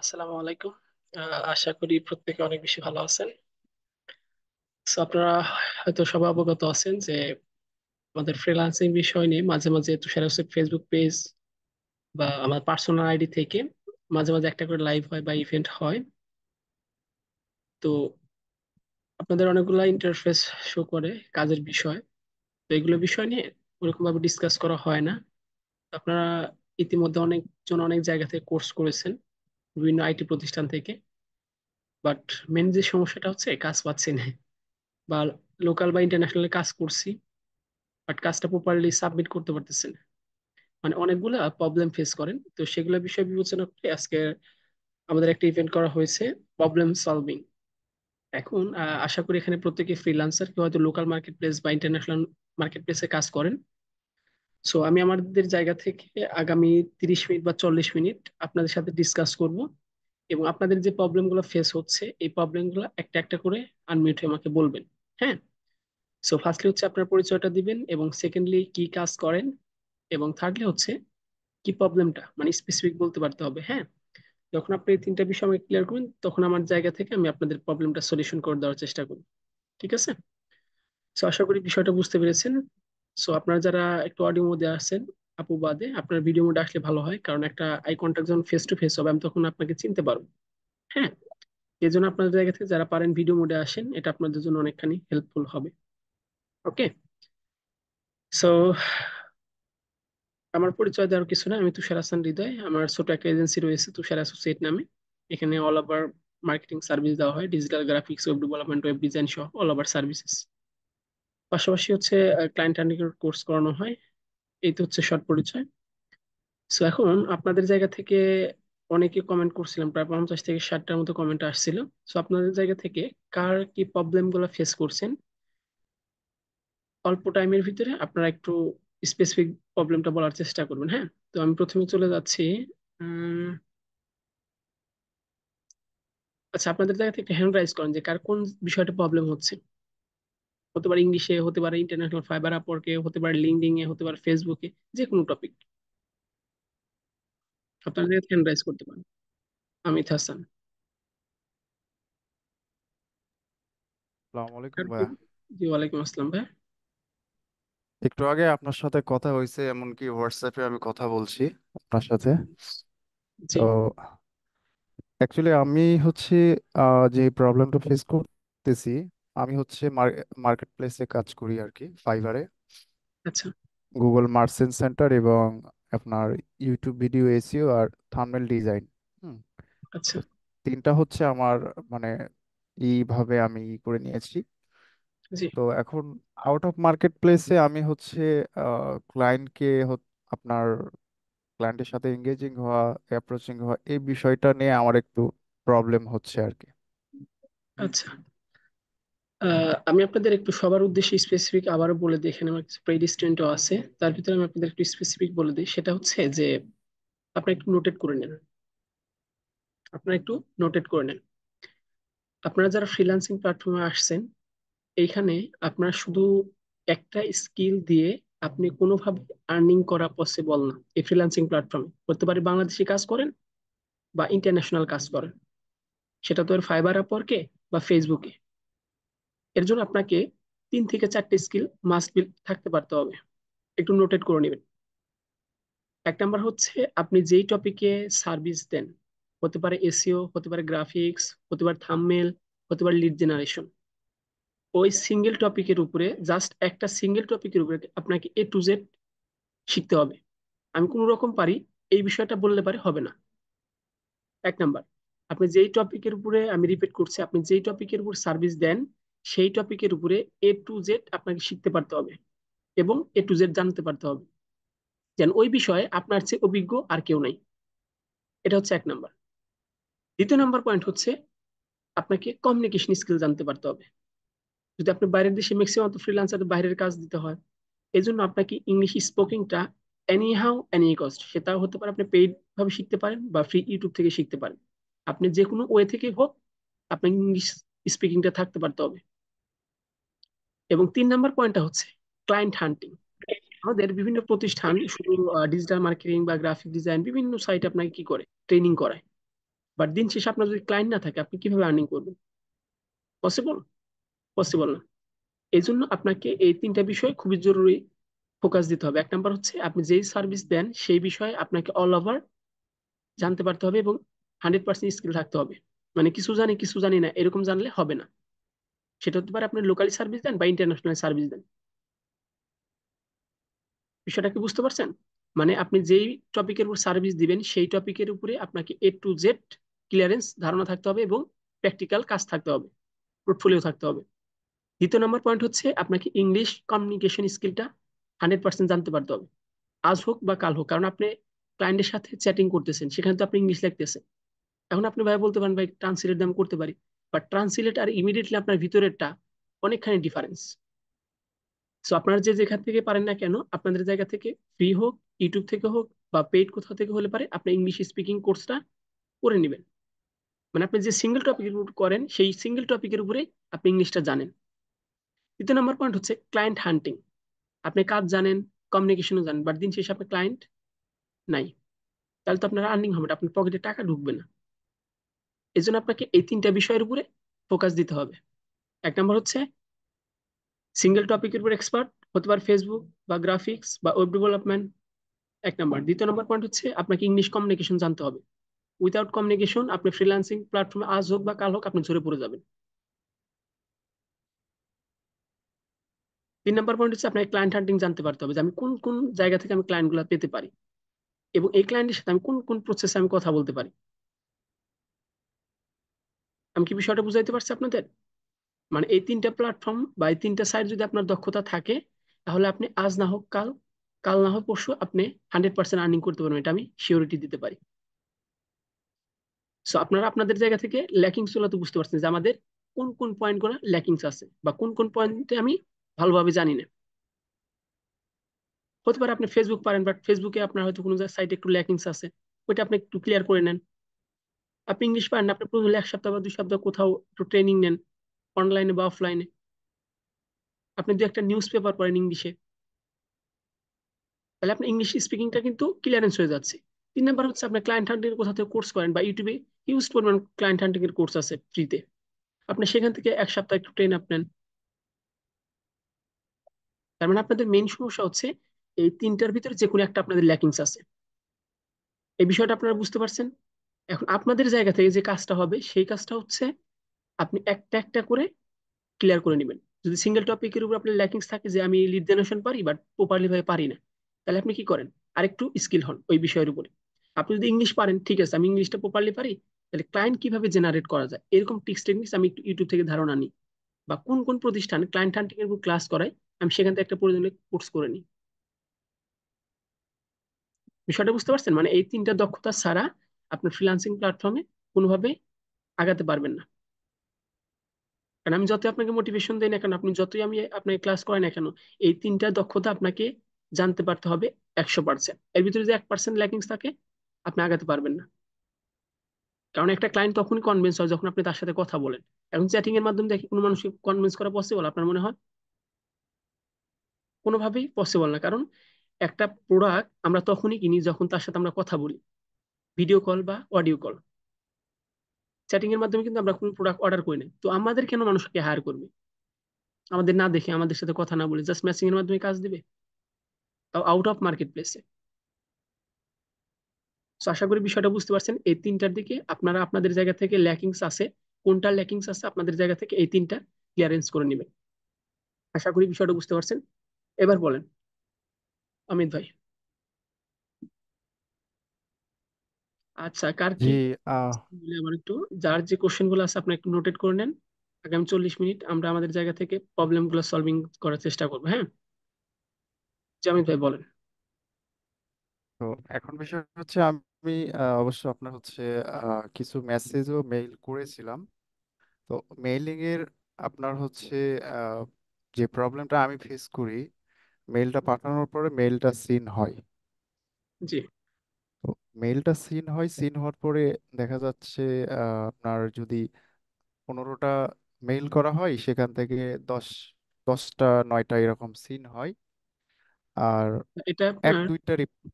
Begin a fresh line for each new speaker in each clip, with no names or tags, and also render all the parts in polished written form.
আসসালামু আলাইকুম। আশা করি প্রত্যেকে অনেক বেশি ভালো আছেন। আপনারা হয়তো সবাই অবগত আছেন যে আমাদের ফ্রিল্যান্সিং বিষয় নিয়ে মাঝে মাঝে তুষার হোসেন ফেসবুক পেজ বা আমার পার্সোনাল আইডি থেকে মাঝে মাঝে একটা করে লাইভ হয় বা ইভেন্ট হয়। তো আপনাদের অনেকগুলা ইন্টারফেস শো করে কাজের বিষয়। তো এগুলো বিষয় নিয়ে ওরকম ভাবে ডিসকাস করা হয় না। আপনারা ইতিমধ্যে অনেকজন অনেক জায়গা থেকে কোর্স করেছেন, বিভিন্ন আইটি প্রতিষ্ঠান থেকে। বাট মেন যে সমস্যাটা হচ্ছে কাজ পাচ্ছি না, বা লোকাল বা ইন্টারন্যাশনাল কাজ করছি বাট কাজটা প্রপারলি সাবমিট করতে পারতেছে না। মানে অনেকগুলা প্রবলেম ফেস করেন। তো সেগুলো বিষয় বিবেচনা করে আজকে আমাদের একটা ইভেন্ট করা হয়েছে, প্রবলেম সলভিং। এখন আশা করি এখানে প্রত্যেকে ফ্রিল্যান্সার, কেউ হয়তো লোকাল মার্কেট প্লেস বা ইন্টারন্যাশনাল মার্কেট প্লেসে কাজ করেন। সো আমি আমাদের জায়গা থেকে আগামী 30 মিনিট বা 40 মিনিট আপনাদের সাথে ডিসকাস করব, এবং আপনাদের যে প্রবলেমগুলো ফেস হচ্ছে এই প্রবলেমগুলো একটা একটা করে আনমিউট হয়ে আমাকে বলবেন। হ্যাঁ। সো ফার্স্টলি হচ্ছে আপনার পরিচয়টা দিবেন, এবং সেকেন্ডলি কি কাজ করেন, এবং থার্ডলি হচ্ছে কি প্রবলেমটা, মানে স্পেসিফিক বলতে পারতে হবে। হ্যাঁ। যখন আপনি এই তিনটা বিষয় আমাকে ক্লিয়ার করবেন তখন আমার জায়গা থেকে আমি আপনাদের প্রবলেমটা সলিউশন করে দেওয়ার চেষ্টা করব। ঠিক আছে? সো আশা করি বিষয়টা বুঝতে পেরেছেন। সো আপনারা যারা একটু অডিও মোডে আছেন, আপু বাদে আপনার ভিডিও মোডে আসলে ভালো হয়, কারণ একটা আই কন্ট্যাক্ট যখন ফেস টু ফেস হবে আমি তখন আপনাকে চিনতে পারবো। হ্যাঁ। এই জন্য আপনাদের জায়গা থেকে যারা পারেন ভিডিও মোডে আসেন, এটা আপনাদের জন্য অনেকখানি হেল্পফুল হবে। ওকে। সো আমার পরিচয় দেওয়ার কিছু না, আমি তুষার হাসান হৃদয়। আমার ছোট একটা এজেন্সি রয়েছে তুষার অ্যাসোসিয়েট নামে। এখানে অল ওভার মার্কেটিং সার্ভিস দেওয়া হয়, digital graphics, web development, web design সহ অল ওভার সার্ভিসেস। পাশাপাশি হচ্ছে ক্লায়েন্ট হান্ডিং কোর্স করানো হয়। এই তো হচ্ছে শর্ট পরিচয়। সো এখন আপনাদের জায়গা থেকে অনেকে কমেন্ট করছিলাম, প্রায় 50 থেকে 60টার মতো কমেন্ট আসছিল। সো আপনাদের জায়গা থেকে কার কি প্রবলেম গুলো ফেস করছেন, অল্প টাইমের ভিতরে আপনারা একটু স্পেসিফিক প্রবলেমটা বলার চেষ্টা করবেন। হ্যাঁ। তো আমি প্রথমে চলে যাচ্ছি। উম, আচ্ছা, আপনাদের জায়গা থেকে হ্যান্ড রাইজ করেন যে কার কোন বিষয়টা প্রবলেম হচ্ছে। হতে পারে ইংলিশে, হতে পারে ইন্টারন্যাশনাল ফাইবার আপওয়ার্কে, হতে পারে লিঙ্কডইন এ, হতে পারে ফেসবুকে, যে কোনো টপিক আপনাদের জায়গা থেকে হ্যান্ড রাইজ করতে পারেন। আমিত হাসান।
আসসালামু আলাইকুম
আর
ভাইয়া।
জি, ওয়ালাইকুম আসসালাম ভাই।
একটু আগে আপনার সাথে কথা হয়েছে, এমনকি হোয়াটসঅ্যাপে আমি কথা বলছি আপনার সাথে।
জি।
তো অ্যাকচুয়ালি আমি হচ্ছে যে প্রবলেমটা ফেস করতেছি, আমি হচ্ছে মার্কেট প্লেসে কাজ করি আর কি, ফাইবারে।
আচ্ছা।
গুগল মার্চেন্ট সেন্টার এবং আপনার ইউটিউব ভিডিও এসইও আর থাম্বনেল ডিজাইন। হুম।
আচ্ছা।
তো তিনটা হচ্ছে আমার, মানে এইভাবে আমি করে নিয়েছি।
জি।
তো এখন আউট অফ মার্কেট প্লেসে আমি হচ্ছে ক্লায়েন্টকে, আপনার ক্লায়েন্টের সাথে এঙ্গেজিং হওয়া, অ্যাপ্রোচিং হওয়া, এই বিষয়টা নিয়ে আমার একটু প্রবলেম হচ্ছে আর কি।
আচ্ছা। আমি আপনাদের একটু সবার উদ্দেশ্যে স্পেসিফিক আবারও বলে দিই, এখানে আমার কিছু প্রেড স্টুডেন্টও আছে, তার ভিতরে আমি আপনাদের একটু স্পেসিফিক বলে দিই। সেটা হচ্ছে যে আপনারা একটু নোটেট করে নেন। আপনারা একটু নোটেট করে নেন। আপনারা যারা ফ্রিল্যান্সিং প্ল্যাটফর্মে আসছেন, এইখানে আপনার শুধু একটা স্কিল দিয়ে আপনি কোনোভাবে আর্নিং করা পসিবল না। এই ফ্রিল্যান্সিং প্ল্যাটফর্মে হতে পারে বাংলাদেশি কাজ করেন বা ইন্টারন্যাশনাল কাজ করেন, সেটা তো এর ফাইবার আপওয়ার্কে বা ফেসবুকে। এর জন্য আপনাকে 3 থেকে 4টে স্কিল মাস্ট বি থাকতে পারতে হবে। একটু নোটেট করে নেবেন। এক নাম্বার হচ্ছে আপনি যেই টপিকে সার্ভিস দেন, হতে পারে এসইও, হতে পারে গ্রাফিক্স, হতে পারে থাম্বনেল, হতে পারে লিড জেনারেশন, ওই সিঙ্গেল টপিকের উপরে, জাস্ট একটা সিঙ্গেল টপিকের উপরে আপনাকে A to Z শিখতে হবে। আমি কোন রকম পারি এই বিষয়টা বললে পারে হবে না। এক নাম্বার, আপনি যেই টপিকের উপরে, আমি রিপিট করছি, আপনি যেই টপিকের উপর সার্ভিস দেন সেই টপিকের উপরে A to Z আপনাকে শিখতে পারতে হবে, এবং A to Z জানতে পারতে হবে, যেন ওই বিষয়ে আপনার চেয়ে অভিজ্ঞ আর কেউ নাই। এটা হচ্ছে এক নাম্বার। দ্বিতীয় নাম্বার পয়েন্ট হচ্ছে আপনাকে কমিউনিকেশন স্কিল জানতে পারতে হবে। যদি আপনি বাইরের দেশে, ম্যাক্সিমাম তো ফ্রিল্যান্সার বাইরের কাজ দিতে হয়, এই জন্য আপনাকে ইংলিশ স্পোকিংটা এনি হাউ এনি কস্ট, সেটাও হতে পারে আপনি পেইড ভাবে শিখতে পারেন বা ফ্রি ইউটিউব থেকে শিখতে পারেন। আপনি যে কোনো ওয়ে থেকে হোক আপনাকে ইংলিশ স্পিকিংটা থাকতে পারতে হবে। এবং 3 নাম্বার পয়েন্টটা হচ্ছে ক্লায়েন্ট হান্টিং। আমাদের বিভিন্ন প্রতিষ্ঠান শুধু ডিজিটাল মার্কেটিং বা গ্রাফিক ডিজাইন বিভিন্ন সাইট আপনাকে কি করে, ট্রেনিং করায়। বাট দিন শেষে আপনার যদি ক্লায়েন্ট না থাকে আপনি কিভাবে আর্নিং করবেন? পসিবল? পসিবল না। এই জন্য আপনাকে এই তিনটা বিষয় খুবই জরুরি ফোকাস দিতে হবে। এক নাম্বার হচ্ছে আপনি যেই সার্ভিস দেন সেই বিষয়ে আপনাকে অল ওভার জানতে পারতে হবে এবং 100% স্কিল থাকতে হবে। মানে কিছু জানি কিছু জানি না এরকম জানলে হবে না। সেটা হতে পারে আপনি লোকালি সার্ভিস দেন বা ইন্টারন্যাশনাল সার্ভিস দেন। বিষয়টা কি বুঝতে পারছেন? মানে আপনি যেই টপিকের উপর সার্ভিস দিবেন সেই টপিকের উপরে আপনাকে A to Z ক্লিয়ারেন্স ধারণা থাকতে হবে এবং প্র্যাকটিক্যাল কাজ থাকতে হবে, পোর্টফোলিও থাকতে হবে। দ্বিতীয় নম্বর পয়েন্ট হচ্ছে আপনাকে ইংলিশ কমিউনিকেশন স্কিলটা 100% জানতে পারতে হবে, আজ হোক বা কাল হোক। কারণ আপনি ক্লায়েন্টের সাথে চ্যাটিং করতেছেন, সেখানে তো আপনি ইংলিশ লিখতেছেন। এখন আপনি ভাই বলতে পারেন ভাই ট্রান্সলেট আমি করতে পারি, বাট ট্রান্সলেট আর ইমিডিয়েটলি আপনার ভিতরেরটা অনেকখানি ডিফারেন্স। সো আপনারা যে যেখান থেকে পারেন না কেন আপনাদের জায়গা থেকে ফ্রি হোক, ইউটিউব থেকে হোক বা পেইড কোথাও থেকে হলে পারে আপনি ইংলিশ স্পিকিং কোর্সটা করে নেবেন। মানে আপনি যে সিঙ্গেল টপিকের উপর করেন সেই সিঙ্গেল টপিকের উপরে আপনি ইংলিশটা জানেন। তৃতীয় নম্বর পয়েন্ট হচ্ছে ক্লায়েন্ট হান্টিং। আপনি কাজ জানেন, কমিউনিকেশনও জানেন, বাট দিন শেষে আপনার ক্লায়েন্ট নাই, তাহলে তো আপনার আর্নিং হবে না, আপনার পকেটে টাকা ঢুকবে না। এই জন্য আপনাকে এই তিনটা বিষয়ের উপরে ফোকাস দিতে হবে। এক নম্বর হচ্ছে সিঙ্গেল টপিকের উপর এক্সপার্ট হতে পারে, ফেসবুক বা গ্রাফিক্স বা ওয়েব ডেভেলপমেন্ট। এক নাম্বার। দ্বিতীয় নম্বর পয়েন্ট হচ্ছে আপনাকে ইংলিশ কমিউনিকেশন জানতে হবে। উইদাউট কমিউনিকেশন আপনি ফ্রিল্যান্সিং প্ল্যাটফর্মে আজ হোক বা কাল হোক আপনি ঝরে পড়ে যাবেন। তিন নম্বর পয়েন্ট হচ্ছে আপনাকে ক্লায়েন্ট হান্টিং জানতে পারতে হবে, যে আমি কোন কোন জায়গা থেকে আমি ক্লায়েন্ট গুলো পেতে পারি এবং এই ক্লায়েন্টের সাথে আমি কোন কোন প্রসেসে আমি কথা বলতে পারি। আমি কি বিষয়টা বুঝাইতে পারছি আপনাদের? মানে এই তিনটা প্ল্যাটফর্ম বা এই তিনটা সাইট যদি আপনার দক্ষতা থাকে, তাহলে আপনি আজ না হোক কাল, কাল না হোক পরশু আপনি 100% আর্নিং করতে পারবেন, এটা আমি শিওরিটি দিতে পারি। সো আপনারা আপনাদের জায়গা থেকে ল্যাকিংস গুলো তো বুঝতে পারছেন যে আমাদের কোন কোন পয়েন্ট গুলো ল্যাকিংস আছে বা কোন কোন পয়েন্টে আমি ভালোভাবে জানি না। হতে পারে আপনি ফেসবুক পারেন, বাট ফেসবুকে আপনার হয়তো কোনো সাইটে একটু ল্যাকিংস আছে, ওইটা আপনি একটু ক্লিয়ার করে নেন। আপনি ইংলিশ পারেন না, আপনি প্রথমে 1 সপ্তাহ বা 2 সপ্তাহ কোথাও একটু ট্রেনিং নেন, অনলাইনে বা অফলাইনে। আপনি দু একটা নিউজ পেপার পড়েন ইংলিশে, তাহলে আপনার ইংলিশ স্পিকিংটা কিন্তু ক্লিয়ারেন্স হয়ে যাচ্ছে। তিন নাম্বার হচ্ছে আপনি ক্লায়েন্ট হান্টিং এর কোথা থেকে কোর্স করেন বা ইউটিউবে হিউজ পরিমাণ ক্লায়েন্ট হান্টিং এর কোর্স আছে ফ্রিতে, আপনি সেখান থেকে 1 সপ্তাহ একটু ট্রেন আপ নেন। তার মানে আপনাদের মেইন সমস্যা হচ্ছে এই তিনটার ভিতরে যে কোনো একটা আপনাদের ল্যাকিংস আছে। এই বিষয়টা আপনারা বুঝতে পারছেন? এখন আপনাদের জায়গা থেকে যে কাজটা হবে সেই কাজটা হচ্ছে আপনি একটা একটা করে ক্লিয়ার করে নেবেন। যদি সিঙ্গেল টপিকের উপর আপনার ল্যাকিংস থাকে যে আমি লিড জেনারেশন পারি বাট প্রপারলি ভাবে পারি না, তাহলে আপনি কি করেন? আরেকটু স্কিল হন ওই বিষয়ের উপরে। আপনি যদি ইংলিশ পারেন, ঠিক আছে আমি ইংলিশটা প্রপারলি পারি, তাহলে ক্লায়েন্ট কিভাবে জেনারেট করা যায় এরকম টিক্স টেকনিক্স আমি একটু ইউটিউব থেকে ধারণা নিই, বা কোন কোন প্রতিষ্ঠান ক্লায়েন্ট হান্টিং এর উপর ক্লাস করায় আমি সেখান থেকে একটা প্রয়োজনীয় কোর্স করে নিই। বিষয়টা বুঝতে পারছেন? মানে এই তিনটা দক্ষতা ছাড়া আপনার ফ্রিল্যান্সিং প্ল্যাটফর্মে কোনোভাবে আগাতে পারবেন না। কারণ আমি যতই আপনাকে মোটিভেশন দিই না কেন, আপনি যতই আমি আপনাকে ক্লাস করাই না কেন, এই তিনটা দক্ষতা আপনাকে জানতে পারতে হবে 100%। এর ভিতরে যদি 1% ল্যাকিংস থাকে আপনি আগাতে পারবেন না। কারণ একটা ক্লায়েন্ট তখনই কনভিন্স হয় যখন আপনি তার সাথে কথা বলেন। এখন চ্যাটিং এর মাধ্যমে দেখি কোনো মানুষকে কনভিন্স করা পসিবল আপনার মনে হয়? কোনোভাবেই পসিবল না। কারণ একটা প্রোডাক্ট আমরা তখনই কিনি যখন তার সাথে আমরা কথা বলি, ভিডিও কল বা অডিও কল। চ্যাটিং এর মাধ্যমে কিন্তু আমরা কোনো প্রোডাক্ট অর্ডার করি না, তো আমাদের কেন মানুষকে হায়ার করবে আমাদের না দেখে, আমাদের সাথে কথা না বলে জাস্ট ম্যাচিং এর মাধ্যমে কাজ দিবে, তাও আউট অফ মার্কেট প্লেসে। তো আশা করি বিষয়টা বুঝতে পারছেন। এই তিনটার দিকে আপনারা আপনাদের জায়গা থেকে ল্যাকিংস আছে, কোনটা ল্যাকিংস আছে আপনাদের জায়গা থেকে এই তিনটা ক্লিয়ারেন্স করে নেবেন। আশা করি বিষয়টা বুঝতে পারছেন। এবার বলেন অমিত ভাই। আচ্ছা, কার
জি।
কি
আহ
বলে আমার একটু, যার যে কোশ্চেন গুলো আছে আপনি একটু নোটেট করে নেন। আগামী 40 মিনিট আমরা আমাদের জায়গা থেকে প্রবলেম গুলো সলভিং করার চেষ্টা করবো, হ্যাঁ? জি, অমিত ভাই বলেন।
তো এখন বিষয় হচ্ছে আমি অবশ্য আপনার হচ্ছে কিছু মেসেজও মেইল করেছিলাম। তো মেইলিং এর আপনার হচ্ছে আহ, যে প্রবলেমটা আমি ফেস করি, মেইলটা পাঠানোর পরে মেইলটা সিন হয়।
জি।
তো মেইলটা সিন হয়, সিন হওয়ার পরে দেখা যাচ্ছে আপনার যদি 15টা মেইল করা হয় সেখান থেকে 10টা 9টা এরকম সিন হয়। আর
এটা
এক
আপনার
দুইটা রিপ-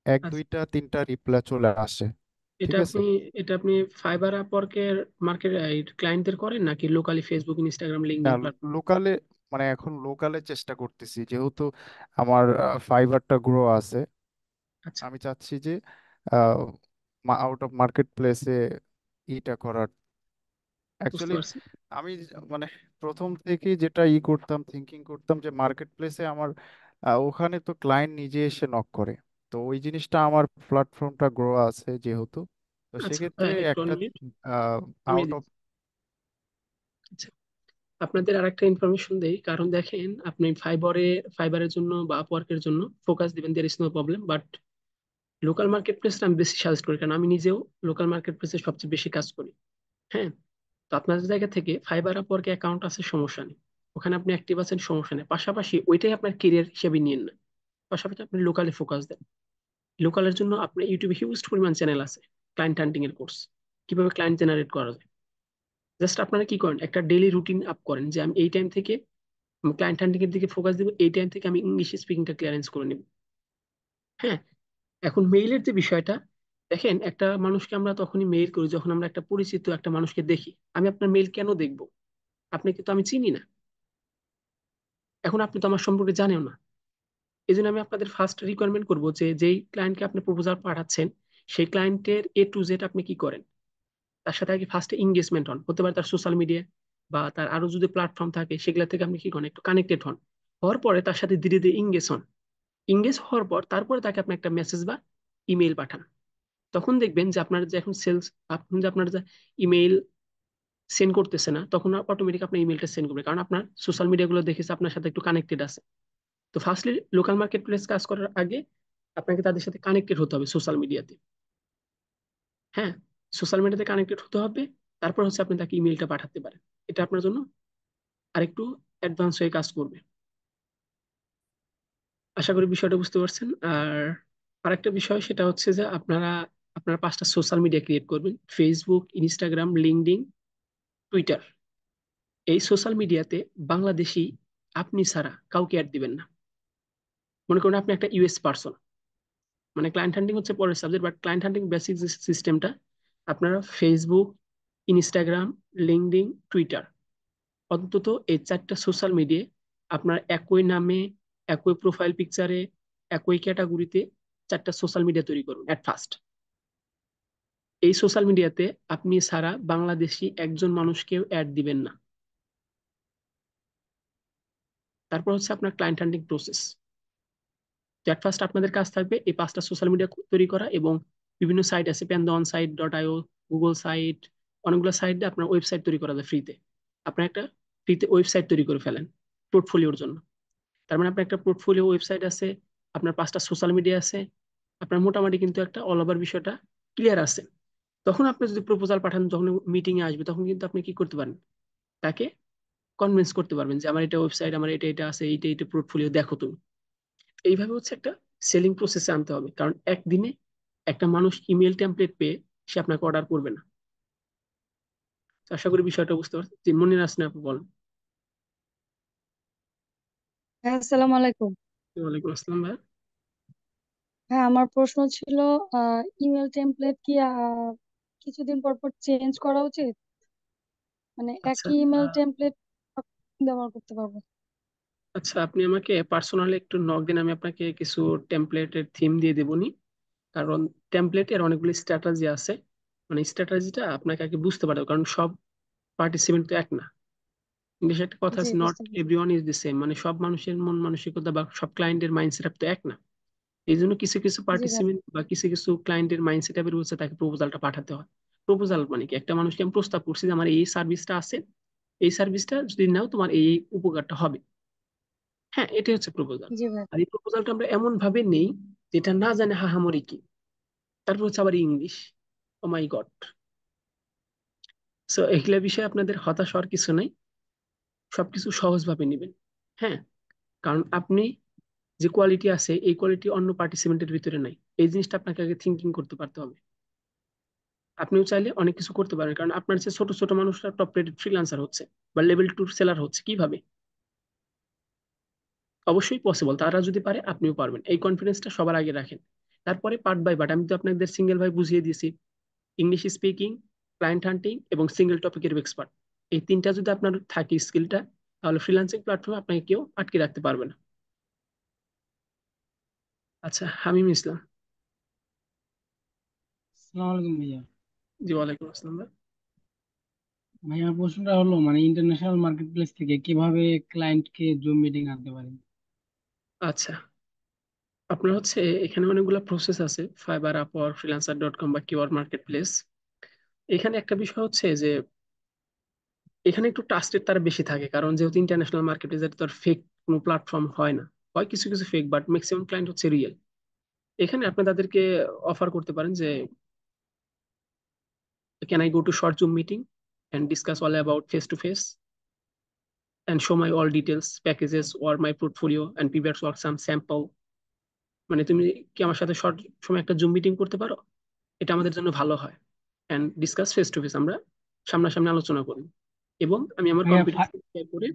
এক
আচ্ছা,
দুইটা তিনটা রিপ্লাই চলে আসে।
এটা
ঠিক আছে।
আপনি এটা আপনি ফাইবার আপওয়ার্কের মার্কেট ক্লায়েন্টদের করেন নাকি লোকালি ফেসবুক ইনস্টাগ্রাম
না,
লিঙ্কডইন প্ল্যাটফর্ম?
লোকালে, মানে এখন লোকালে চেষ্টা করতেছি, যেহেতু আমার ফাইবারটা গ্রো আছে।
আচ্ছা,
আমি চাচ্ছি যে আউট অফ মার্কেট প্লেসে ইটা করার।
বুঝতে
অ্যাকচুয়ালি
পারছি।
আমি মানে প্রথম থেকে যেটা করতাম, থিঙ্কিং করতাম যে মার্কেট প্লেসে আমার ওখানে তো ক্লায়েন্ট নিজে এসে নক করে। তো ওই জিনিসটা আমার প্ল্যাটফর্মটা গ্রো আছে যেহেতু, তো
আচ্ছা
সেক্ষেত্রে
ভাই, একটু
একটা
মিনিট আমি
আউট অফ।
দিচ্ছি। আচ্ছা, আপনাদের আরেকটা ইনফরমেশন দেই, কারণ দেখেন আপনি ফাইবারের জন্য বা আপওয়ার্কের জন্য ফোকাস দিবেন, there is no problem, but local market প্লেসটা আমি বেশি সাজেস্ট করি, কারণ আমি নিজেও লোকাল মার্কেট প্লেসে সবচেয়ে বেশি কাজ করি। হ্যাঁ, তো আপনাদের জায়গা থেকে ফাইবার আপওয়ার্কে অ্যাকাউন্ট আছে, সমস্যা নেই, ওখানে আপনি অ্যাক্টিভ আছেন, সমস্যা নেই, পাশাপাশি ওইটাই আপনার কেরিয়ার হিসেবে নিয়েন না, পাশাপাশি আপনি লোকালে ফোকাস দেন। লোকালের জন্য আপনার ইউটিউবে হিউজ পরিমাণ চ্যানেল আছে, ক্লায়েন্ট হান্টিং এর কোর্স, কিভাবে ক্লায়েন্ট জেনারেট করা যায়। জাস্ট আপনারা কি করেন, একটা ডেইলি রুটিন আপ করেন যে আমি এই টাইম থেকে ক্লায়েন্ট হান্টিং এর দিকে ফোকাস দিব, এই টাইম থেকে আমি ইংলিশ স্পিকিংটা ক্লিয়ারেন্স করে নিব। হ্যাঁ, এখন মেইলের যে বিষয়টা, দেখেন একটা মানুষকে আমরা তখনই মেইল করি যখন আমরা একটা পরিচিত একটা মানুষকে দেখি। আমি আপনার মেইল কেন দেখবো? আপনাকে তো আমি চিনি না, এখন আপনি তো আমার সম্পর্কে জানেন না। এই জন্য আমি আপনাদের ফার্স্ট রিকোয়ারমেন্ট করবো যে যেই ক্লায়েন্টকে আপনি প্রপোজাল পাঠাচ্ছেন, সেই ক্লায়েন্টের A to Z আপনি কি করেন, তার সাথে আগে ফার্স্টে এঙ্গেজমেন্ট হন, হতে পারে তার সোশ্যাল মিডিয়া বা তার আরো যদি প্ল্যাটফর্ম থাকে সেগুলা থেকে আপনি কি করেন, একটু কানেক্টেড হন। হওয়ার পরে তার সাথে ধীরে ধীরে ইংগেজ হন। ইংগেজ হওয়ার পর তারপরে তাকে আপনি একটা মেসেজ বা ইমেইল পাঠান। তখন দেখবেন যে আপনার যে এখন সেলস, আপনি যে আপনার যে ইমেইল সেন্ড করতেছে না, তখন অটোমেটিক আপনার ইমেইলটা সেন্ড করবে, কারণ আপনার সোশ্যাল মিডিয়া গুলো দেখেছে আপনার সাথে একটু কানেক্টেড আছে। তো ফার্স্টলি লোকাল মার্কেট প্লেস কাজ করার আগে আপনাকে তাদের সাথে কানেক্টেড হতে হবে সোশ্যাল মিডিয়াতে। হ্যাঁ, সোশ্যাল মিডিয়াতে কানেক্টেড হতে হবে, তারপর হচ্ছে আপনি তাকে ইমেইলটা পাঠাতে পারেন। এটা আপনার জন্য আরেকটু অ্যাডভান্স হয়ে কাজ করবে। আশা করি বিষয়টা বুঝতে পারছেন। আর আরেকটা বিষয় সেটা হচ্ছে যে আপনারা 5টা সোশ্যাল মিডিয়া ক্রিয়েট করবেন: ফেসবুক, ইনস্টাগ্রাম, লিঙ্কডইন, টুইটার। এই সোশ্যাল মিডিয়াতে বাংলাদেশি আপনি ছাড়া কাউকে অ্যাড দিবেন না। মনে করুন আপনি একটা ইউএস পার্সন, মানে ক্লায়েন্ট হান্টিং হচ্ছে পরের subject, but client hunting basic সিস্টেমটা আপনারা ফেসবুক, ইনস্টাগ্রাম, লিঙ্কডইন, টুইটার, অন্তত এই 4টা সোশ্যাল মিডিয়ায় আপনার একই নামে, একই প্রোফাইল পিকচারে, একই ক্যাটাগরিতে 4টা সোশ্যাল মিডিয়া তৈরি করুন এট ফার্স্ট। এই সোশ্যাল মিডিয়াতে আপনি ছাড়া বাংলাদেশি একজন মানুষকেও অ্যাড দিবেন না। তারপর হচ্ছে আপনার client hunting process. At first আপনাদের কাজ থাকবে এই 5টা সোশ্যাল মিডিয়া তৈরি করা, এবং বিভিন্ন সাইট আছে, প্যান্ডন সাইট ডট আইও, গুগল সাইট, অনেকগুলো সাইট দিয়ে আপনার ওয়েবসাইট তৈরি করা যায় ফ্রিতে। আপনার একটা ফ্রিতে ওয়েবসাইট তৈরি করে ফেলেন পোর্টফোলিওর জন্য। তার মানে আপনার একটা পোর্টফোলিও ওয়েবসাইট আছে, আপনার 5টা সোশ্যাল মিডিয়া আছে, আপনার মোটামুটি কিন্তু একটা অল ওভার বিষয়টা ক্লিয়ার আছে। তখন আপনি যদি প্রপোজাল পাঠান, যখন মিটিং এ আসবে, তখন কিন্তু আপনি কি করতে পারেন, তাকে কনভিন্স করতে পারবেন যে আমার এটা ওয়েবসাইট, আমার এটা এটা আছে, এইটা এটা পোর্টফোলিও দেখো তুমি। এইভাবে হচ্ছে একটা সেলিং প্রসেসে আনতে হবে, কারণ একদিনে একটা মানুষ ইমেল টেমপ্লেট পেয়ে সে আপনাকে অর্ডার করবে না। তো আশা করি বিষয়টা বুঝতে পারছেন, যে মনে আসলে আপনি বলেন।
হ্যাঁ, আসসালামু আলাইকুম।
ওয়ালাইকুম আসসালাম ভাই।
হ্যাঁ, আমার প্রশ্ন ছিল, ইমেল টেমপ্লেট কি কিছুদিন পর পর চেঞ্জ করা উচিত? মানে
আচ্ছা,
একই ইমেল টেমপ্লেট ব্যবহার করতে পারবো?
আচ্ছা, আপনি আমাকে পার্সোনালি একটু নক দিন, আমি আপনাকে কিছু টেমপ্লেটের থিম দিয়ে দেবনি। কারণ টেমপ্লেটের অনেকগুলো স্ট্র্যাটেজি আছে, মানে স্ট্র্যাটেজিটা আপনাকে আগে বুঝতে পারতে হবে, কারণ সব পার্টিসিপেন্ট তো এক না। ইংলিশে একটা কথা
জি,
আছে, নট
বুঝতে পারছি।
এভরিওয়ান ইজ দি সেম, মানে সব মানুষের মন মানসিকতা বা সব ক্লায়েন্টের মাইন্ডসেট তো এক না। এই জন্য কিছু কিছু
জি ভাই।
পার্টিসিপেন্ট বা কিছু কিছু ক্লায়েন্টের মাইন্ডসেট আপের হচ্ছে তাকে প্রপোজালটা পাঠাতে হয়। প্রপোজাল মানে কি, একটা মানুষকে আমি প্রস্তাব করছি যে আমার এই সার্ভিসটা আছে, এই সার্ভিসটা যদি নাও তোমার এই এই উপকারটা হবে। হ্যাঁ, এটাই হচ্ছে প্রপোজাল।
জি ভাই।
আর এই প্রপোজালটা আমরা এমন ভাবে নেই যেটা না জানে হাহামরি কি। তারপর হচ্ছে আবার ইংলিশ, ও মাই গড। সো এগুলা বিষয়ে আপনাদের হতাশ হওয়ার কিছু নাই, সবকিছু সহজভাবে নেবেন। হ্যাঁ, কারণ আপনি যে কোয়ালিটি আছে এই কোয়ালিটি অন্য পার্টিসিপেন্টের ভিতরে নাই, এই জিনিসটা আপনাকে আগে থিঙ্কিং করতে পারতে হবে। আপনিও চাইলে অনেক কিছু করতে পারেন, কারণ আপনার যে ছোট ছোট মানুষরা টপ রেটেড ফ্রিল্যান্সার হচ্ছে বা লেভেল 2 সেলার হচ্ছে, কিভাবে? অবশ্যই পসিবল, তারা যদি পারে আপনিও পারবেন, এই কনফিডেন্সটা সবার আগে রাখেন। তারপরে পার্ট বাই পার্ট, আমি তো আপনাদের সিঙ্গেল ভাই বুঝিয়ে দিয়েছি, ইংলিশ স্পিকিং, ক্লায়েন্ট হান্টিং এবং সিঙ্গেল টপিকের এক্সপার্ট। এই তিনটা যদি আপনার থাকে স্কিলটা, তাহলে ফ্রিল্যান্সিং প্ল্যাটফর্মে আপনাকে কেউ আটকে রাখতে পারবে না। আচ্ছা, হামিম ইসলাম।
আসসালামু আলাইকুম ভাইয়া।
জি, ওয়ালাইকুম আসসালাম ভাই।
ভাইয়া প্রশ্নটা হলো মানে ইন্টারন্যাশনাল মার্কেট প্লেস থেকে কিভাবে ক্লায়েন্টকে জুম মিটিং আনতে পারি?
আচ্ছা, আপনার হচ্ছে এখানে অনেকগুলো প্রসেস আছে, ফাইবার, আপওয়ার, ফ্রিল্যান্সার.কম বা কিওয়ার্ড মার্কেট প্লেস। এখানে একটা বিষয় হচ্ছে যে এখানে একটু ট্রাস্টেড তারা বেশি থাকে, কারণ যেহেতু ইন্টারন্যাশনাল মার্কেট প্লেস, এটা তো আর ফেক কোনো প্ল্যাটফর্ম হয় না। হয় কিছু কিছু ফেক, বাট ম্যাক্সিমাম ক্লায়েন্ট হচ্ছে রিয়েল। এখানে আপনি তাদেরকে অফার করতে পারেন যে can I go to short zoom meeting and discuss all about face to face and show my all details, packages or my portfolio and previous work some sample। মানে তুমি কি আমার সাথে শর্ট সময় একটা জুম মিটিং করতে পারো? এটা আমাদের জন্য ভালো হয়। And discuss face to face, আমরা সামনাসামনি আলোচনা করি, এবং আমি আমার
ভাইয়া
কম্পিউটার শেয়ার করে,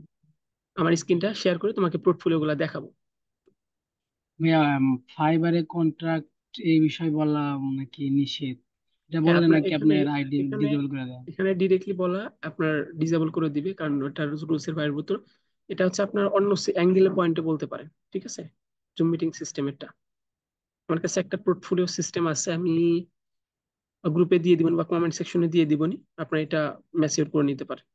আমার স্ক্রিনটা শেয়ার করে তোমাকে পোর্টফোলিও গুলা দেখাবো।
ভাইয়া ফাইবারে কন্ট্রাক্ট এই বিষয় বলা নাকি নিষেধ? এটা
হ্যাঁ,
বললে
আপনার
নাকি
এখানে
আপনার আইডি
এখানে
ডিজেবল করে দেয়?
এখানে ডিরেক্টলি বলা আপনার ডিসেবল করে দিবে, কারণ ওটা রুলস এর বাইরের ভিতর। এটা হচ্ছে আপনার অন্য অ্যাঙ্গেলের পয়েন্টে বলতে পারেন, ঠিক আছে? জুম মিটিং সিস্টেমেরটা আমার কাছে একটা পোর্টফোলিও সিস্টেম আছে, আমি গ্রুপে দিয়ে দিবেন বা কমেন্ট সেকশনে দিয়ে দিবনি, আপনার এটা মেসেজ করে নিতে পারেন।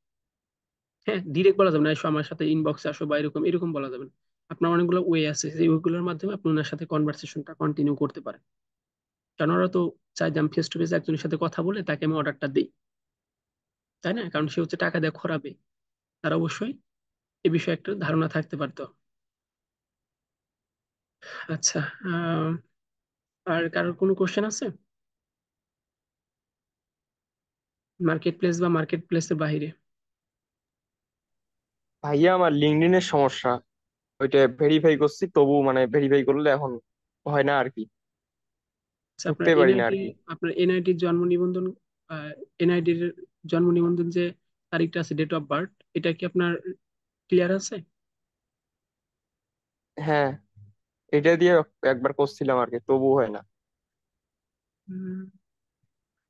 হ্যাঁ, ডিরেক্ট বলা যাবে না এসো আমার সাথে ইনবক্সে আসো বা এরকম এরকম বলা যাবে না। আপনার অনেকগুলো ওয়ে আছে, যে ওয়েগুলোর মাধ্যমে আপনি ওনার সাথে কনভারসেশনটা কন্টিনিউ করতে পারেন। কারণ ওরা তো চাই যে আমি ফেস টু ফেস একজনের সাথে কথা বলে তাকে আমি অর্ডারটা দিই, তাই না? কারণ সে হচ্ছে টাকা দিয়ে খরাবে, তারা অবশ্যই এ বিষয়ে একটা ধারণা থাকতে পারতো। আচ্ছা, আহ, আর কারোর কোনো কোশ্চেন আছে মার্কেট প্লেস বা মার্কেট প্লেসের বাইরে?
ভাইয়া আমার লিঙ্কডইনের সমস্যা, ওইটা ভেরিফাই করছি তবু মানে ভেরিফাই করলে এখন হয় না আর কি,
আচ্ছা, আপনার
ঢুকতে পারি না
এনআইডি,
আর কি।
আপনার এনআইডির জন্ম নিবন্ধন, এনআইডির জন্ম নিবন্ধন যে তারিখটা আছে, ডেট অফ বার্থ, এটা কি আপনার ক্লিয়ার আছে?
হ্যাঁ, এটা দিয়ে একবার করছিলাম আর কি, তবু হয় না।
হুম,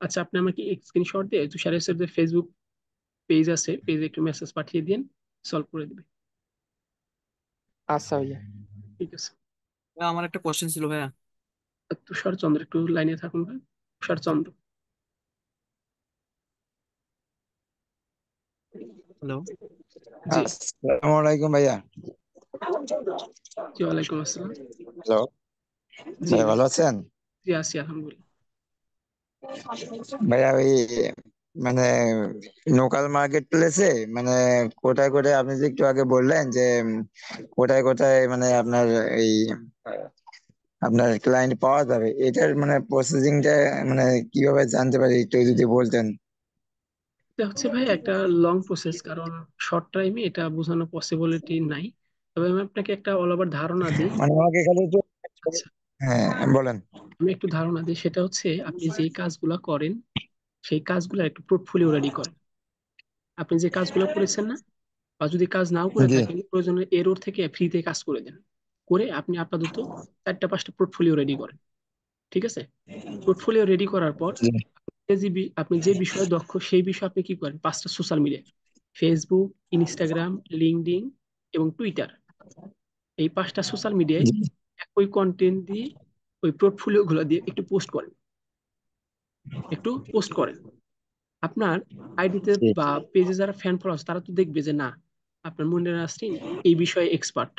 আচ্ছা, আপনি আমাকে স্ক্রিনশট দিয়ে তুষারের যে ফেসবুক পেজ আছে, পেজে একটু মেসেজ পাঠিয়ে দিন, সলভ করে দিবে।
আচ্ছা ভাইয়া।
ঠিক আছে।
আমার একটা কোশ্চেন ছিল ভাইয়া।
তুষার চন্দ্র, একটু লাইনে থাকুন ভাই। তুষার চন্দ্র।
হ্যালো।
জি।
আসসালামু আলাইকুম ভাইয়া।
জি, ওয়ালাইকুম আসসালাম।
হ্যালো,
জি
ভাই
ভাই।
ভালো আছেন?
জি, আছি আলহামদুলিল্লাহ।
ভাইয়া ওই মানে লোকাল মার্কেট প্লেসে মানে কোথায় কোথায় আপনি যে একটু আগে বললেন যে কোথায় কোথায় মানে আপনার এই আপনার ক্লায়েন্ট পাওয়া যাবে, এটার মানে প্রসেসিংটা মানে কিভাবে জানতে পারি একটু যদি বলতেন।
এটা হচ্ছে ভাই একটা লং প্রসেস, কারণ শর্ট টাইমে এটা বোঝানো পসিবিলিটি নাই। তবে আমি আপনাকে একটা অল ওভার ধারণা দিই।
মানে আমাকে খালি একটু,
আচ্ছা,
হ্যাঁ বলেন।
আমি একটু ধারণা দিই, সেটা হচ্ছে আপনি যেই কাজগুলো করেন সেই কাজগুলো একটু পোর্টফোলিও রেডি করেন। আপনি যে কাজগুলো করেছেন না, বা যদি কাজ নাও করে
জি
থাকেন, প্রয়োজনে এরোর থেকে ফ্রিতে কাজ করে দেন, করে আপনি আপাতত 4টা 5টা পোর্টফোলিও রেডি করেন। ঠিক আছে? পোর্টফোলিও রেডি করার পর
জি
আপনি যে বিষয়ে দক্ষ সেই বিষয়ে আপনি কি করেন, 5টা social media, Facebook, Instagram, LinkedIn এবং টুইটার, এই 5টা সোশ্যাল মিডিয়ায়
জি
একই কন্টেন্ট দিয়ে, ওই পোর্টফোলিও গুলো দিয়ে একটু পোস্ট করেন। আপনার আইডিতে
জি।
বা পেজে যারা ফ্যান ফলোয়ার্স, তারা তো দেখবে যে না, আপনার মুন্ডা নাসরিন এই বিষয়ে এক্সপার্ট।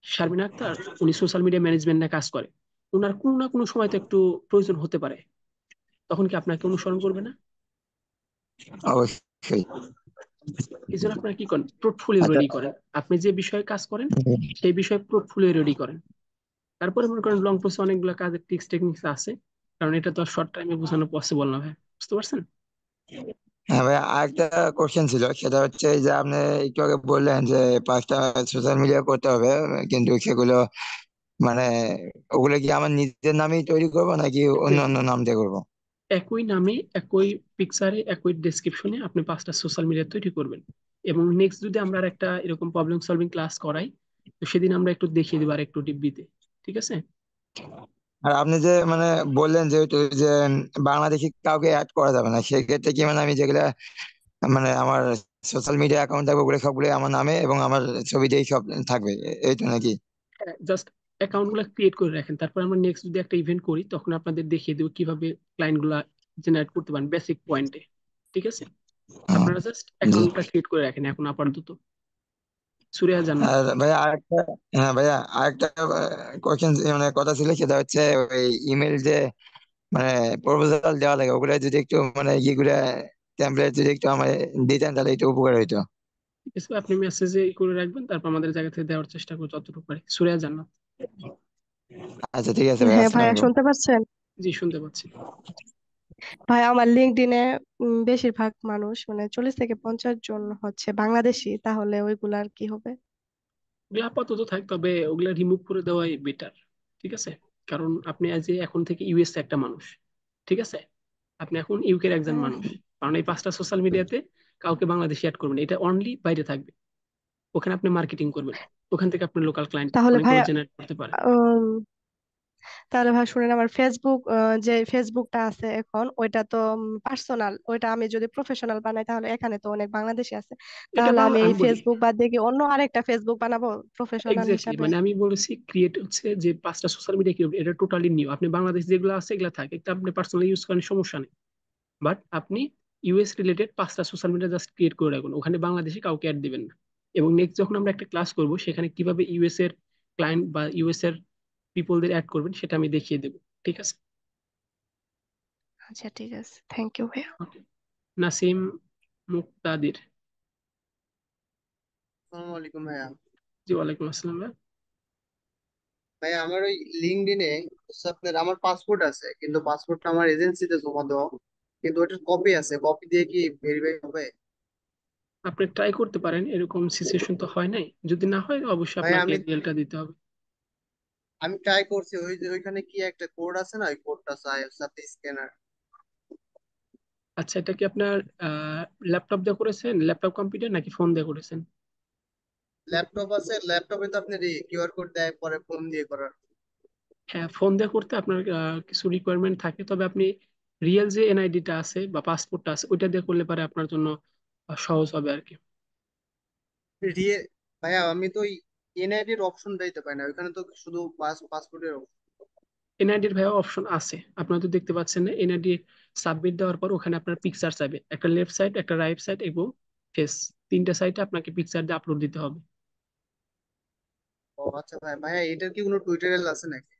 শারমিন আক্তার, উনি সোশ্যাল মিডিয়া ম্যানেজমেন্ট নিয়ে কাজ করে, ওনার কোনো না কোনো সময় তো একটু প্রয়োজন হতে পারে, তখন কি আপনাকে অনুসরণ করবে না?
অবশ্যই।
এই জন্য আপনারা কি করেন, পোর্টফোলিও
আচ্ছা।
রেডি করেন। আপনি যে বিষয়ে কাজ করেন সেই বিষয়ে পোর্টফোলিও রেডি করেন। তারপরে মনে করেন লং প্রসেস অনেকগুলো কাজের টিক্স টেকনিক্স আছে, কারণ এটা তো শর্ট টাইমে বোঝানো পসিবল না ভাই, বুঝতে পারছেন?
হ্যাঁ ভাই, আরেকটা কোশ্চেন ছিল, সেটা হচ্ছে এই যে আপনি একটু আগে বললেন যে 5টা সোশ্যাল মিডিয়া করতে হবে, কিন্তু সেগুলো মানে ওগুলো কি আমার নিজের নামেই তৈরি করবো নাকি
জি
অন্য
জি,
অন্য নাম দিয়ে করবো?
একই নামে, একই পিকচারে, একই ডেসক্রিপশনে আপনি 5টা সোশ্যাল মিডিয়া তৈরি করবেন। এবং নেক্সট যদি আমরা আর একটা এরকম প্রবলেম সলভিং ক্লাস করাই, তো সেদিন আমরা একটু দেখিয়ে দিব আর একটু ডিব্বিতে। ঠিক আছে?
আর আপনি যে মানে বললেন যে ওইটা যে বাংলাদেশি কাউকে অ্যাড করা যাবে না, সেক্ষেত্রে কি মানে আমি যেগুলা মানে আমার সোশ্যাল মিডিয়া অ্যাকাউন্ট থাকবে ওগুলো সবগুলো আমার নামে এবং আমার ছবি দিয়েই সব থাকবে, এই তো নাকি?
জাস্ট অ্যাকাউন্ট গুলা ক্রিয়েট করে রাখেন, তারপর আমরা নেক্সট যদি একটা ইভেন্ট করি তখন আপনাদের দেখিয়ে দেবো কিভাবে ক্লায়েন্ট গুলা জেনারেট করতে পারেন বেসিক পয়েন্টে। ঠিক আছে,
হুম,
আপনারা জাস্ট
জি।
অ্যাকাউন্টটা ক্রিয়েট করে রাখেন এখন আপাতত। সুরিয়া জান্নাত।
আর ভাইয়া আরেকটা, হ্যাঁ ভাইয়া আরেকটা কোয়েশ্চেন মানে কথা ছিল, সেটা হচ্ছে ওই ইমেল যে মানে প্রপোজাল দেওয়া লাগে ওগুলা যদি একটু মানে ইয়েগুলা টেমপ্লেট যদি একটু আমার দিতেন তাহলে একটু উপকার হইতো।
ঠিক আছে, আপনি মেসেজে করে রাখবেন, তারপর আমাদের জায়গা থেকে দেওয়ার চেষ্টা করবো যতটুকু পারি। সুরিয়া জান্নাত।
আচ্ছা ঠিক আছে ভাই,
হ্যাঁ
আসসালামু
ভাইয়া,
আলাইকুম।
শুনতে পাচ্ছেন?
জি, শুনতে পাচ্ছি।
ভাই, আমার লিঙ্কডইনে বেশিরভাগ মানুষ মানে 40 থেকে 50 জন হচ্ছে বাংলাদেশি, তাহলে ওইগুলার কি হবে?
ওগুলো আপাতত থাক, তবে ওগুলা রিমুভ করে দেওয়াই বেটার। ঠিক আছে, কারণ আপনি আজ এখন থেকে ইউএস একটা মানুষ। ঠিক আছে, আপনি এখন ইউকের একজন
হ্যাঁ,
মানুষ। কারণ এই 5টা সোশ্যাল মিডিয়াতে কাউকে বাংলাদেশি অ্যাড করবেন না। এটা অনলি বাইরে থাকবে, ওখানে আপনি মার্কেটিং করবেন, ওখান থেকে আপনি লোকাল ক্লায়েন্ট
তাহলে
অনেক বড়
ভাইয়া,
জেনারেট করতে পারেন।
উম, তাহলে ভাই শুনেন, আমার ফেসবুক, যে ফেসবুকটা আছে এখন, ওইটা তো পার্সোনাল। ওইটা আমি যদি প্রফেশনাল বানাই তাহলে এখানে তো অনেক বাংলাদেশি আছে।
এটা
তাহলে
বাংলা
আমি এই
আমি বলি
ফেসবুক বাদ দিয়ে কি অন্য আরেকটা ফেসবুক বানাবো প্রফেশনাল
এক্স্যাক্টলি,
হিসাবে?
মানে আমি বলেছি ক্রিয়েট হচ্ছে যে 5টা সোশ্যাল মিডিয়া ক্রিয়েট, এটা টোটালি নিউ। আপনি বাংলাদেশ যেগুলো আছে এগুলো থাকে, এটা আপনি পার্সোনালি ইউজ করেন, সমস্যা নেই। বাট আপনি ইউএস রিলেটেড 5টা সোশ্যাল মিডিয়া জাস্ট ক্রিয়েট করে রাখুন, ওখানে বাংলাদেশে কাউকে অ্যাড দিবেন না। এবং নেক্সট যখন আমরা একটা ক্লাস করব সেখানে কিভাবে ইউএস এর ক্লায়েন্ট বা ইউএস এর পিপলদের অ্যাড করবেন সেটা আমি দেখিয়ে দেবো। ঠিক আছে।
আচ্ছা ঠিক আছে, থ্যাংক ইউ ভাইয়া।
ওকে। নাসিম মুক্তাদির।
আসসালামু আলাইকুম ভাইয়া।
জি, ওয়ালাইকুম আসসালাম ভাই।
ভাইয়া আমার ওই লিঙ্কডইনে আপনার আমার পাসপোর্ট আছে, কিন্তু পাসপোর্টটা আমার এজেন্সিতে জমা দেওয়া, কিন্তু ওটার কপি আছে, কপি দিয়ে কি ভেরিফাই হবে?
আপনি ট্রাই করতে পারেন, এরকম সিচুয়েশন তো হয় নাই, যদি না হয় অবশ্যই
ভাইয়া
আপনাকে
আমি
রিয়েলটা দিতে হবে।
আমি ট্রাই করছি, ওই যে ওইখানে কি একটা কোড আছে না, ওই কোডটা চাই সাথে স্ক্যানার।
আচ্ছা, এটা কি আপনার ল্যাপটপ দিয়ে করেছেন, ল্যাপটপ কম্পিউটার নাকি ফোন দিয়ে করেছেন?
ল্যাপটপ আছে, ল্যাপটপে তো আপনার কিউআর কোড দেয় পরে ফোন দিয়ে করার।
হ্যাঁ, ফোন দিয়ে করতে আপনার কিছু রিকোয়ারমেন্ট থাকে, তবে আপনি রিয়েল যে এনআইডিটা আছে বা পাসপোর্টটা আছে ওইটা দিয়ে করলে পারে আপনার জন্য সহজ হবে আর কি।
রিয়ে ভাইয়া আমি তো ওই এনআইডির অপশন দিতে পারি না, ওইখানে তো শুধু পাসপোর্টের অপশন।
এনআইডির ভাইয়া অপশন আছে, আপনারা তো দেখতে পাচ্ছেন না। এনআইডি সাবমিট দেওয়ার পর ওখানে আপনার পিকচার চাইবে, একটা লেফট সাইড, একটা রাইট সাইড এবং ফেস, 3টে সাইডে আপনাকে পিকচার দিয়ে আপলোড দিতে হবে।
ও আচ্ছা ভাই, ভাইয়া এটার কি কোনো টিউটোরিয়াল আছে নাকি?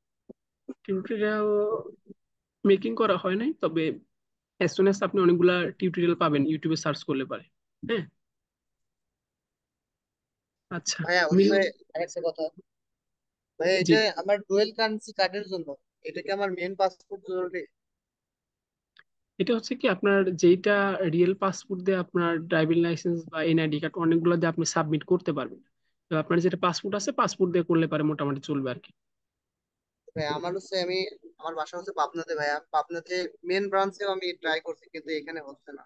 টিউটোরিয়াল মেকিং করা হয় নাই, তবে অ্যাজ সুন অ্যাজ আপনি অনেকগুলা টিউটোরিয়াল পাবেন ইউটিউবে সার্চ করলে পারে। হ্যাঁ। আচ্ছা।
ভাইয়া ওই
মিল।
যে আরেকটা কথা, ভাই এই
জি,
যে আমার ডুয়েল কারেন্সি কার্ডের জন্য এটা কি আমার মেন পাসপোর্ট জরুরি?
এটা হচ্ছে কি আপনার যেইটা রিয়েল পাসপোর্ট দিয়ে আপনার ড্রাইভিং লাইসেন্স বা এনআইডি কার্ড অনেকগুলো দিয়ে আপনি সাবমিট করতে পারবেন। তো আপনার যেটা পাসপোর্ট আছে পাসপোর্ট দিয়ে করলে পারে মোটামুটি চলবে আর কি।
ভাই আমার হচ্ছে আমার বাসা হচ্ছে পাবনাতে, ভাইয়া পাবনাতে মেন ব্রাঞ্চেও আমি ট্রাই করছি কিন্তু এখানে হচ্ছে না।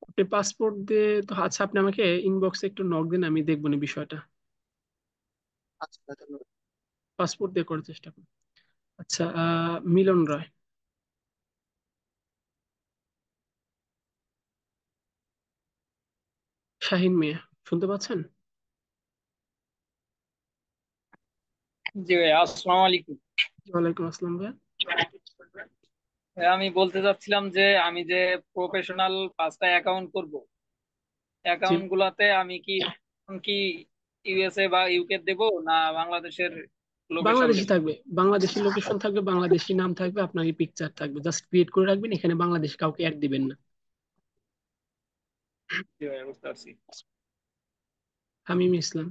আপনি পাসপোর্ট দিয়ে তো, আচ্ছা আপনি আমাকে ইনবক্সে একটু নক দিন, আমি দেখবো না বিষয়টা।
আচ্ছা ভাই, ধন্যবাদ।
পাসপোর্ট দিয়ে করার চেষ্টা করুন। আচ্ছা, মিলন রয়। শাহিন মিয়া, শুনতে পাচ্ছেন?
জি ভাই, আসসালামু আলাইকুম।
ওয়ালাইকুম আসসালাম ভাই।
ভাই, আমি বলতে চাচ্ছিলাম যে আমি যে প্রফেশনাল 5টা অ্যাকাউন্ট করব,
জি,
অ্যাকাউন্ট গুলাতে আমি কি ইউএসএ বা ইউকে দেব, না বাংলাদেশের লোকেশন
বাংলাদেশি
দেব?
থাকবে, বাংলাদেশি লোকেশন থাকবে, বাংলাদেশি নাম থাকবে, আপনার পিকচার থাকবে, জাস্ট ক্রিয়েট করে রাখবেন, এখানে বাংলাদেশি কাউকে অ্যাড দিবেন না।
জি ভাই, বুঝতে পারছি।
হামিম ইসলাম।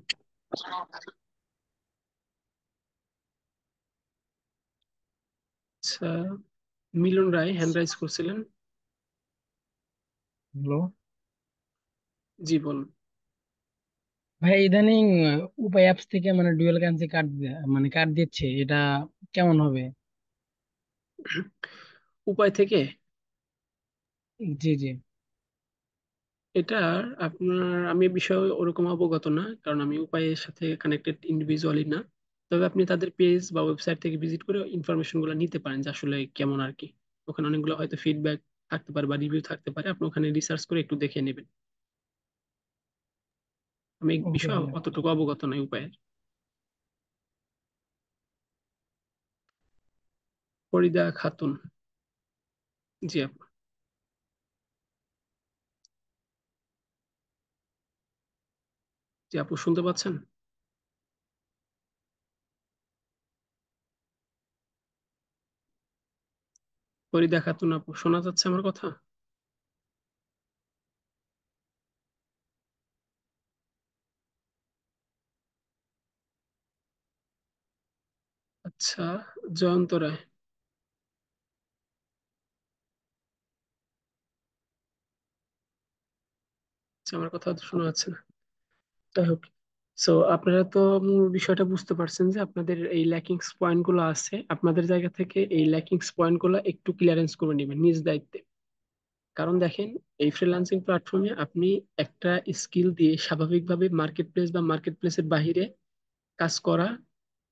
আচ্ছা, মিলন রায় হ্যান্ড রাইজ করছিলেন।
হ্যালো
জি, বলুন।
ভাই, ইদানিং উপায় অ্যাপস থেকে মানে ডুয়েল কারেন্সি কার্ড মানে কার্ড দিচ্ছে, এটা কেমন হবে?
উপায় থেকে?
জি জি।
এটা আপনার, আমি এ বিষয়ে ওরকম অবগত না, কারণ আমি উপায়ের সাথে কানেক্টেড ইন্ডিভিজুয়ালি না। তবে আপনি তাদের পেজ বা ওয়েবসাইট থেকে ভিজিট করে ইনফরমেশন গুলো নিতে পারেন যে আসলে কেমন আর কি। ওখানে অনেকগুলো হয়তো ফিডব্যাক থাকতে পারে বা রিভিউ থাকতে পারে, আপনি ওখানে রিসার্চ করে একটু দেখে নেবেন। আমি এই
ওকে
বিষয়ে
ভাইয়া।
অতটুকু অবগত নই উপায়ের। ফরিদা খাতুন। জি আপু। জি আপু, শুনতে পাচ্ছেন? ফরিদা খাতুন আপু, শোনা যাচ্ছে আমার কথা? আচ্ছা, জয়ন্ত রায়। আচ্ছা, আমার কথা তো শোনা যাচ্ছে না। যাই হোক, সো আপনারা তো মূল বিষয়টা বুঝতে পারছেন যে আপনাদের এই ল্যাকিংস পয়েন্ট গুলো আছে, আপনাদের জায়গা থেকে এই ল্যাকিংস পয়েন্ট গুলো একটু ক্লিয়ারেন্স করে নেবেন নিজ দায়িত্বে। কারণ দেখেন, এই ফ্রিল্যান্সিং প্ল্যাটফর্মে আপনি একটা স্কিল দিয়ে স্বাভাবিকভাবে মার্কেট প্লেস বা মার্কেট প্লেসের বাহিরে কাজ করা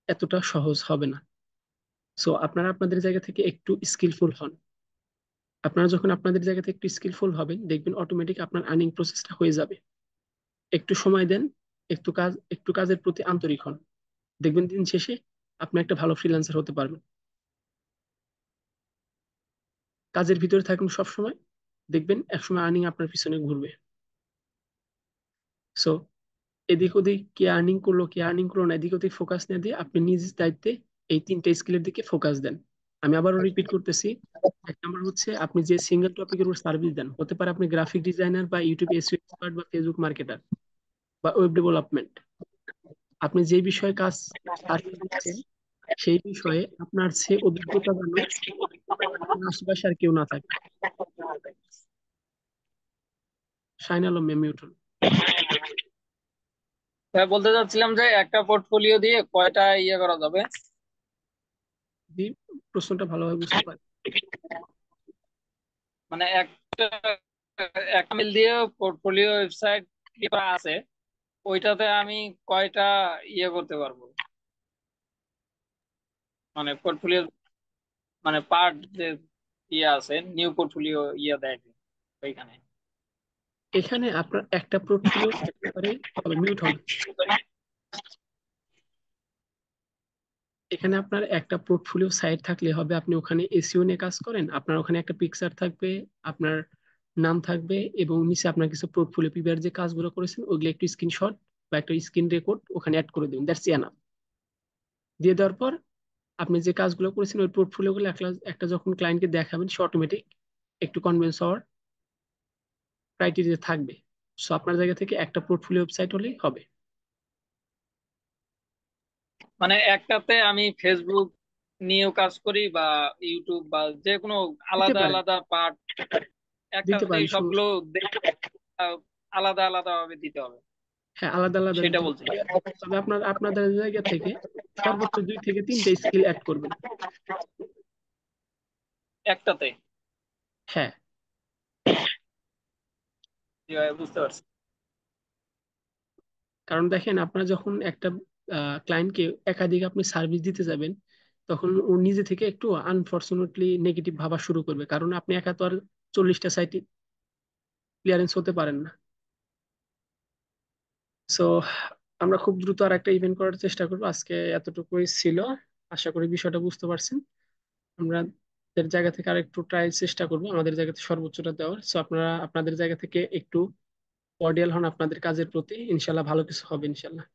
এতটা সহজ হবে না। সো আপনারা আপনাদের জায়গা থেকে একটু স্কিলফুল হন। আপনারা যখন আপনাদের জায়গা থেকে একটু স্কিলফুল হবেন, দেখবেন অটোমেটিক আপনার আর্নিং প্রসেসটা হয়ে যাবে। একটু সময় দেন, একটু কাজের প্রতি আন্তরিক হন, দেখবেন দিন শেষে আপনি একটা ভালো ফ্রিল্যান্সার হতে পারবেন। কাজের ভিতরে থাকুন সব সময়, দেখবেন একসময় আর্নিং আপনার পিছনে ঘুরবে। সো এদিক ওদিক কে আর্নিং করলো কে আর্নিং করলো না, এদিক ওদিক ফোকাস না দিয়ে আপনি নিজ দায়িত্বে এই তিনটা স্কিলের দিকে ফোকাস দেন। আমি আবারও রিপিট করতেছি, এক নম্বর হচ্ছে আপনি যে সিঙ্গেল টপিকের উপর সার্ভিস দেন, হতে পারে আপনি গ্রাফিক ডিজাইনার বা ইউটিউব এসইও এক্সপার্ট বা ফেসবুক মার্কেটার বা ওয়েব ডেভেলপমেন্ট। আপনি যে বিষয়ে কাজ সার্ভিস দিচ্ছেন, সেই বিষয়ে আপনার সে অভিজ্ঞতা জানো আপনার আশেপাশে আর কেউ না থাকে। শাইন আলম মিউটন।
ভাই বলতে চাচ্ছিলাম যে একটা পোর্টফোলিও দিয়ে কয়টা ইয়ে করা যাবে?
জি, প্রশ্নটা ভালোভাবে বুঝতে পারি।
মানে একটা একটা মিল দিয়ে পোর্টফোলিও ওয়েবসাইট করা আছে, ওইটাতে আমি কয়টা ইয়ে করতে পারবো? মানে পোর্টফোলিও, মানে পার্ট যে ইয়ে আছে, নিউ পোর্টফোলিও ইয়ে দেয় যে ওইখানে।
এখানে আপনার একটা পোর্টফোলিও একেবারে হবে, মিউট হন। এখানে আপনার একটা পোর্টফোলিও সাইট থাকলে হবে, আপনি ওখানে এসইও নিয়ে কাজ করেন, আপনার ওখানে একটা পিকচার থাকবে, আপনার নাম থাকবে, এবং নিচে আপনার কিছু পোর্টফোলিও প্রিভিয়াস যে কাজগুলো করেছেন ওইগুলো একটু স্ক্রিনশট বা একটা স্ক্রিন রেকর্ড ওখানে অ্যাড করে দিন, দ্যাটস এনাফ। দিয়ে দেওয়ার পর আপনি যে কাজগুলো করেছেন ওই পোর্টফোলিও গুলো একটা একটা যখন ক্লায়েন্টকে দেখাবেন, সে অটোমেটিক একটু কনভিন্স হওয়ার ক্রাইটেরিয়া থাকবে। সো আপনার জায়গা থেকে একটা পোর্টফোলিও ওয়েবসাইট হলেই হবে।
মানে একটাতে আমি ফেসবুক নিয়েও কাজ করি বা ইউটিউব বা যে কোনো
দিতে
আলাদা
পারেন,
আলাদা পার্ট,
দিতে
একটাতেই
পারেন,
সবগুলো
সমস্যা।
আহ, আলাদা আলাদা ভাবে দিতে হবে,
হ্যাঁ, আলাদা আলাদা
সেটা
দিতে পারেন,
বলছিলাম।
তবে আপনাদের জায়গা থেকে সর্বোচ্চ 2 থেকে 3টে স্কিল অ্যাড করবেন।
একটাতে।
হ্যাঁ,
জি ভাই, বুঝতে পারছি।
কারণ দেখেন, আপনারা যখন একটা ক্লায়েন্টকে একাধিক আপনি সার্ভিস দিতে যাবেন, তখন ও নিজে থেকে একটু আনফরচুনেটলি নেগেটিভ ভাবা শুরু করবে, কারণ আপনি একা তো আর 40টা সাইট ক্লিয়ারেন্স হতে পারেন না। সো আমরা খুব দ্রুত আর একটা ইভেন্ট করার চেষ্টা করবো। আজকে এতটুকুই ছিল, আশা করি বিষয়টা বুঝতে পারছেন। আমরা আমাদের জায়গা থেকে আর একটু ট্রাই চেষ্টা করবো আমাদের জায়গা থেকে সর্বোচ্চটা দেওয়ার। সো আপনারা আপনাদের জায়গা থেকে একটু কর্ডিয়াল হন আপনাদের কাজের প্রতি, ইনশাল্লাহ ভালো কিছু হবে ইনশাল্লাহ।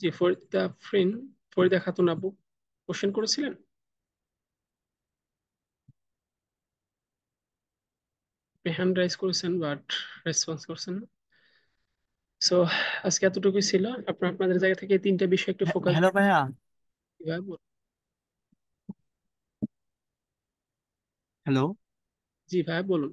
জি, ফরিদা খাতুন আপু কোশ্চেন করেছিলেন, আপনি হ্যান্ড রাইজ করেছেন বাট রেসপন্স করছেন না। সো আজকে এতটুকুই ছিল। আপনাদের জায়গা থেকে এই 3টে বিষয় একটু ফোকাস।
হ্যালো ভাইয়া। হ্যালো।
জি ভাই বলুন।